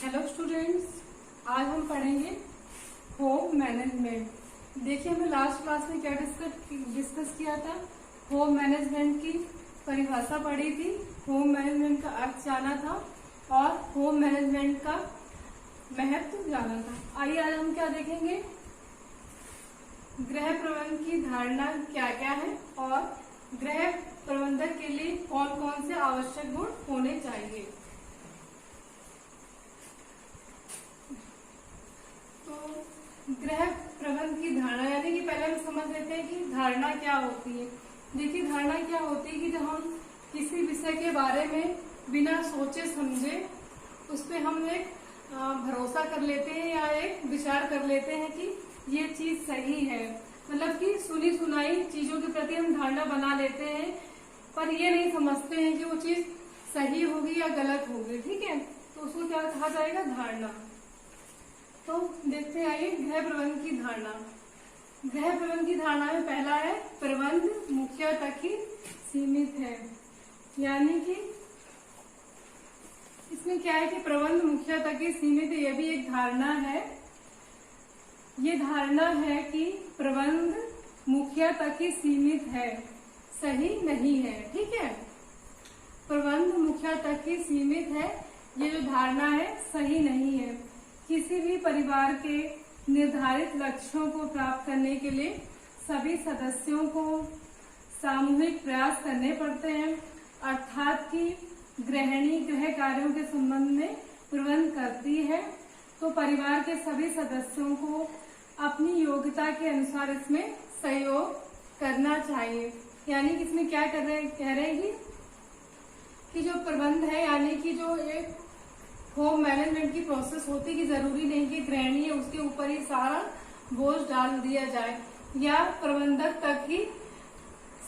Hello students, आज हम पढ़ेंगे होम मैनेजमेंट। देखिए, हमने लास्ट क्लास में क्या डिस्कस किया था। होम मैनेजमेंट की परिभाषा पढ़ी थी, होम मैनेजमेंट का अर्थ जाना था और होम मैनेजमेंट का महत्व जाना था। आइए आज हम क्या देखेंगे, गृह प्रबंधन की धारणा क्या क्या है और गृह प्रबंधन के लिए कौन कौन से आवश्यक गुण होने चाहिए। तो गृह प्रबंधन की धारणा यानी कि पहले हम समझ लेते हैं कि धारणा क्या होती है। देखिए, धारणा क्या होती है कि जब हम किसी विषय के बारे में बिना सोचे समझे उस पर हम एक भरोसा कर लेते हैं या एक विचार कर लेते हैं कि ये चीज सही है। मतलब कि सुनी सुनाई चीजों के प्रति हम धारणा बना लेते हैं, पर ये नहीं समझते हैं कि वो चीज सही होगी या गलत होगी। ठीक है, तो उसको क्या कहा जाएगा, धारणा। तो देखते हैं, आइए गृह प्रबंधन की धारणा। गृह प्रबंधन की धारणा में पहला है, प्रबंध मुखिया तक ही सीमित है। यानी कि इसमें क्या है कि प्रबंध मुखिया तक ही सीमित है, यह भी एक धारणा है। ये धारणा है कि प्रबंध मुखिया तक ही सीमित है, सही नहीं है। ठीक है, प्रबंध मुखिया तक ही सीमित है, ये जो धारणा है सही नहीं है। किसी भी परिवार के निर्धारित लक्ष्यों को प्राप्त करने के लिए सभी सदस्यों को सामूहिक प्रयास करने पड़ते हैं। अर्थात कि गृहिणी गृह कार्यों के संबंध में प्रबंध करती है, तो परिवार के सभी सदस्यों को अपनी योग्यता के अनुसार इसमें सहयोग करना चाहिए। यानी कि इसमें क्या कह रहे हैं कि जो प्रबंध है, यानी कि जो एक होम मैनेजमेंट की प्रोसेस होती है कि जरूरी नहीं कि गृहिणी है उसके ऊपर ही सारा बोझ डाल दिया जाए या प्रबंधक तक ही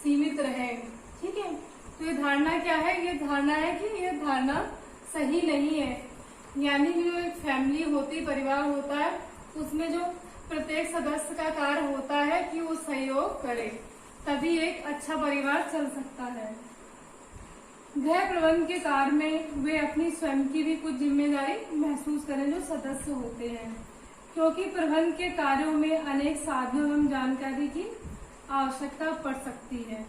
सीमित रहे। ठीक है, तो ये धारणा क्या है, ये धारणा है कि ये धारणा सही नहीं है। यानी कि जो एक फैमिली होती, परिवार होता है, उसमें जो प्रत्येक सदस्य का कार्य होता है कि वो सहयोग करे, तभी एक अच्छा परिवार चल सकता है। गृह प्रबंधन के कार्य में वे अपनी स्वयं की भी कुछ जिम्मेदारी महसूस करें, जो सदस्य होते हैं, क्योंकि प्रबंधन के कार्यों में अनेक साधनों एवं जानकारी की आवश्यकता पड़ सकती है।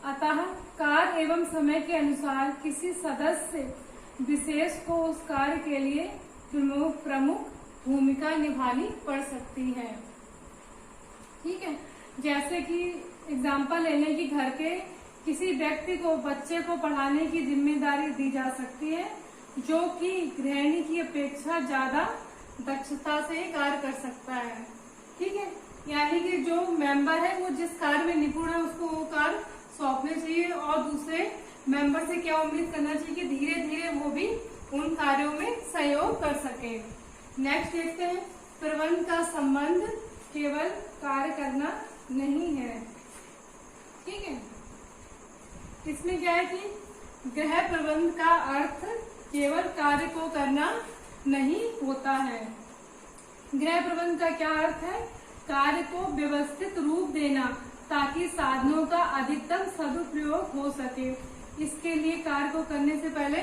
अतः कार्य एवं समय के अनुसार किसी सदस्य विशेष को उस कार्य के लिए प्रमुख भूमिका निभानी पड़ सकती है। ठीक है, जैसे कि एग्जाम्पल लेने की, घर के किसी व्यक्ति को बच्चे को पढ़ाने की जिम्मेदारी दी जा सकती है, जो कि गृहिणी की अपेक्षा ज्यादा दक्षता से कार्य कर सकता है। ठीक है, यानी कि जो मेंबर है वो जिस कार्य में निपुण है उसको वो कार्य सौंपने चाहिए और दूसरे मेंबर से क्या उम्मीद करना चाहिए कि धीरे धीरे वो भी उन कार्यों में सहयोग कर सके। नेक्स्ट देखते हैं, प्रबंध का संबंध केवल कार्य करना नहीं है। ठीक है, इसमें क्या है कि गृह प्रबंध का अर्थ केवल कार्य को करना नहीं होता है। गृह प्रबंध का क्या अर्थ है, कार्य को व्यवस्थित रूप देना ताकि साधनों का अधिकतम सदुपयोग हो सके। इसके लिए कार्य को करने से पहले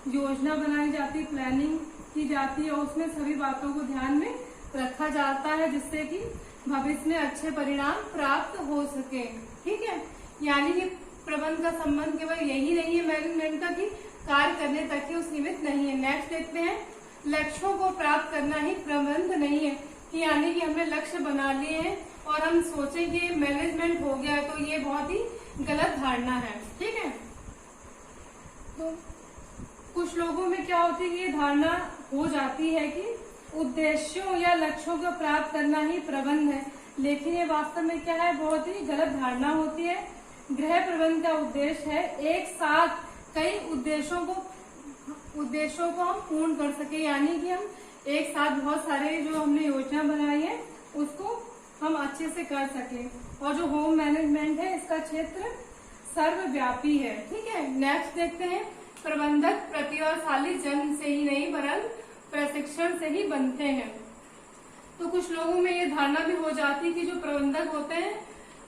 योजना बनाई जाती, प्लानिंग की जाती है और उसमें सभी बातों को ध्यान में रखा जाता है, जिससे कि भविष्य में अच्छे परिणाम प्राप्त हो सके। ठीक है, यानी कि प्रबंध का संबंध केवल यही नहीं है मैनेजमेंट का कि कार्य करने तक ही सीमित नहीं है। नेक्स्ट देखते हैं, लक्ष्यों को प्राप्त करना ही प्रबंध नहीं है, कि यानी कि हमने लक्ष्य बना लिए हैं और हम सोचें कि मैनेजमेंट हो गया, तो ये बहुत ही गलत धारणा है। ठीक है, तो कुछ लोगों में क्या होती है, ये धारणा हो जाती है कि उद्देश्यों या लक्ष्यों को प्राप्त करना ही प्रबंध है, लेकिन ये वास्तव में क्या है, बहुत ही गलत धारणा होती है। गृह प्रबंधन का उद्देश्य है एक साथ कई उद्देश्यों को हम पूर्ण कर सके, यानी कि हम एक साथ बहुत सारे जो हमने योजना बनाई है उसको हम अच्छे से कर सके। और जो होम मैनेजमेंट है इसका क्षेत्र सर्वव्यापी है। ठीक है, नेक्स्ट देखते हैं, प्रबंधक प्रतिभाशाली जन्म से ही नहीं वरन प्रशिक्षण से ही बनते हैं। तो कुछ लोगों में ये धारणा भी हो जाती है कि जो प्रबंधक होते हैं,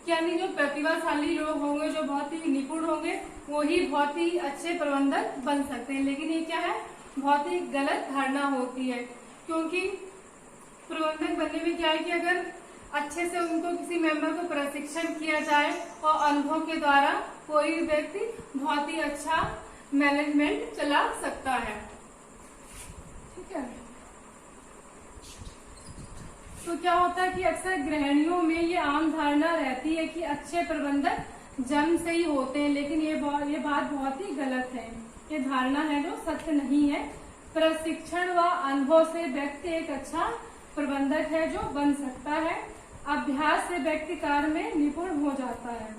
यानी जो प्रतिभाशाली लोग होंगे, जो बहुत ही निपुण होंगे, वो ही बहुत ही अच्छे प्रबंधक बन सकते हैं। लेकिन ये क्या है, बहुत ही गलत धारणा होती है, क्योंकि प्रबंधक बनने में क्या है कि अगर अच्छे से उनको किसी मेंबर को प्रशिक्षण किया जाए और अनुभव के द्वारा कोई भी व्यक्ति बहुत ही अच्छा मैनेजमेंट चला सकता है। ठीक है, तो क्या होता है कि अक्सर गृहिणियों में ये आम धारणा रहती है कि अच्छे प्रबंधक जन्म से ही होते हैं, लेकिन ये बात बहुत ही गलत है। ये धारणा है जो सत्य नहीं है। प्रशिक्षण व अनुभव से व्यक्ति एक अच्छा प्रबंधक है जो बन सकता है। अभ्यास से व्यक्ति कार्य में निपुण हो जाता है।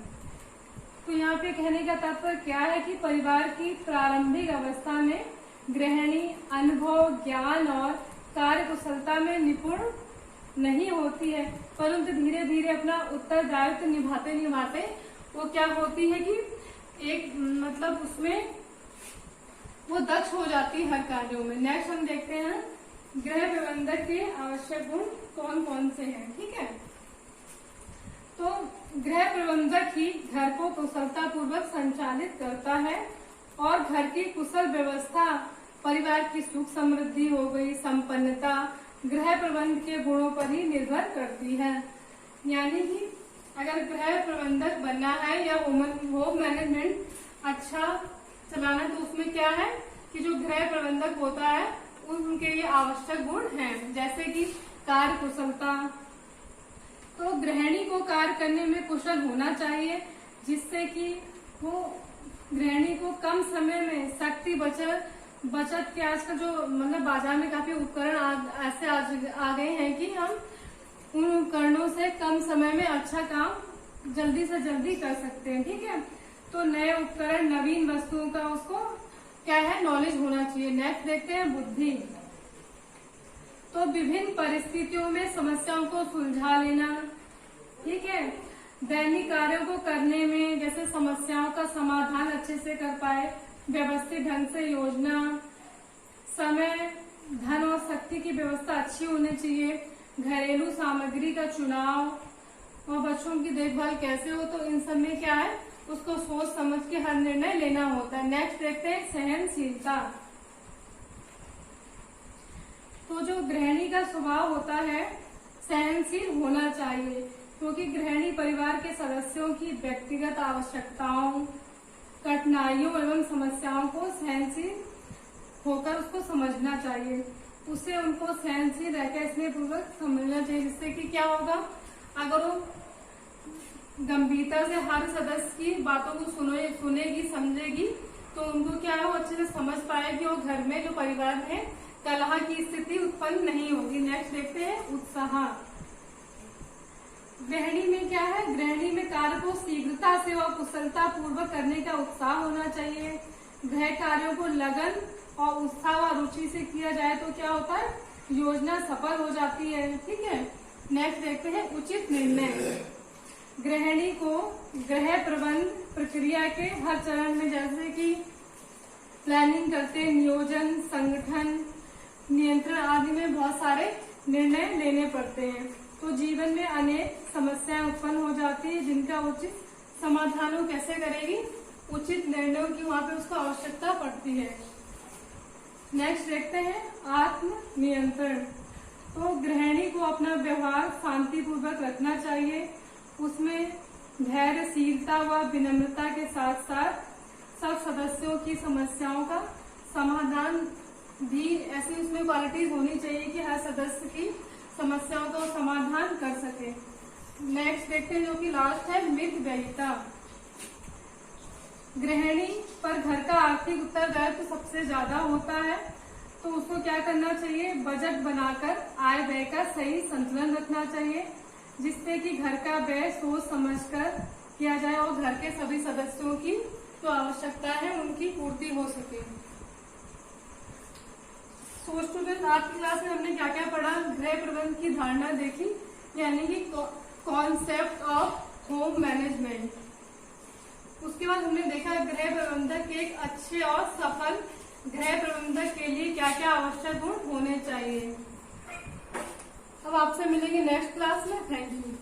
तो यहाँ पे कहने का तात्पर्य क्या है कि परिवार की प्रारंभिक अवस्था में गृहिणी अनुभव, ज्ञान और कार्य कुशलता में निपुण नहीं होती है, परंतु धीरे धीरे अपना उत्तरदायित्व निभाते निभाते वो क्या होती है कि एक मतलब उसमें वो दक्ष हो जाती है हर कार्यों में। नेक्स्ट हम देखते हैं गृह प्रबंधक के आवश्यक गुण कौन कौन से हैं। ठीक है, तो गृह प्रबंधक ही घर को कुशलता पूर्वक संचालित करता है और घर की कुशल व्यवस्था, परिवार की सुख समृद्धि हो गई, संपन्नता गृह प्रबंध के गुणों पर ही निर्भर करती है। यानी कि अगर गृह प्रबंधक बनना है या होम मैनेजमेंट अच्छा चलाना, तो उसमें क्या है कि जो गृह प्रबंधक होता है उनके लिए आवश्यक गुण हैं, जैसे कि कार्य कुशलता। तो गृहिणी को कार्य करने में कुशल होना चाहिए, जिससे कि वो गृहिणी को कम समय में शक्ति बचत के आजकल जो मतलब बाजार में काफी उपकरण ऐसे आ गए हैं कि हम उन उपकरणों से कम समय में अच्छा काम जल्दी से जल्दी कर सकते हैं। ठीक है, तो नए उपकरण, नवीन वस्तुओं का उसको क्या है नॉलेज होना चाहिए। नेक्स्ट देखते हैं बुद्धि। तो विभिन्न परिस्थितियों में समस्याओं को सुलझा लेना। ठीक है, दैनिक कार्यों को करने में जैसे समस्याओं का समाधान अच्छे से कर पाए, व्यवस्थित ढंग से योजना, समय, धन और शक्ति की व्यवस्था अच्छी होनी चाहिए, घरेलू सामग्री का चुनाव और बच्चों की देखभाल कैसे हो, तो इन सब में क्या है उसको सोच समझ के हर निर्णय लेना होता है। नेक्स्ट देखते हैं सहनशीलता। तो जो गृहिणी का स्वभाव होता है सहनशील होना चाहिए, क्योंकि गृहिणी परिवार के सदस्यों की व्यक्तिगत आवश्यकताओं, कठिनाइयों एवं समस्याओं को सहनशील होकर उसको समझना चाहिए। उसे उनको सहनशील रहकर स्नेह पूर्वक समझना चाहिए, जिससे कि क्या होगा, अगर वो गंभीरता से हर सदस्य की बातों को सुनेगी, समझेगी, तो उनको क्या है वो अच्छे से समझ पाएगी और घर में जो परिवार में कलह की स्थिति उत्पन्न नहीं होगी। नेक्स्ट देखते हैं उत्साह। गृहिणी में क्या है, गृहिणी में कार्य को शीघ्रता से और कुशलता पूर्वक करने का उत्साह होना चाहिए। गृह कार्यों को लगन और उत्साह व रुचि से किया जाए तो क्या होता है, योजना सफल हो जाती है। ठीक है, नेक्स्ट देखते हैं उचित निर्णय। गृहिणी को गृह प्रबंध प्रक्रिया के हर चरण में जैसे कि प्लानिंग करते, नियोजन, संगठन, नियंत्रण आदि में बहुत सारे निर्णय लेने पड़ते हैं। तो जीवन में अनेक समस्याएं उत्पन्न हो जाती है, जिनका उचित समाधान वो कैसे करेगी, उचित निर्णयों की वहां पे उसको आवश्यकता पड़ती है। नेक्स्ट देखते हैं आत्म नियंत्रण। तो गृहिणी को अपना व्यवहार शांतिपूर्वक रखना चाहिए, उसमें धैर्यशीलता व विनम्रता के साथ साथ सब सदस्यों की समस्याओं का समाधान भी ऐसी उसमें क्वालिटीज होनी चाहिए कि हर सदस्य की समस्याओं का समाधान कर सके। नेक्स्ट देखते हैं जो कि लास्ट है मितव्ययिता। गृहिणी पर घर का आर्थिक उत्तरदायित्व तो सबसे ज्यादा होता है, तो उसको क्या करना चाहिए, बजट बनाकर आय व्यय का सही संतुलन रखना चाहिए, जिससे कि घर का व्यय सोच समझकर किया जाए और घर के सभी सदस्यों की जो आवश्यकता है उनकी पूर्ति हो सके। तो स्टूडेंट आज की क्लास में हमने क्या क्या पढ़ा, गृह प्रबंध की धारणा देखी, यानी कि कॉन्सेप्ट ऑफ होम मैनेजमेंट। उसके बाद हमने देखा गृह प्रबंधक के एक अच्छे और सफल गृह प्रबंधक के लिए क्या क्या आवश्यक गुण होने चाहिए। अब आपसे मिलेंगे नेक्स्ट क्लास में। Thank you.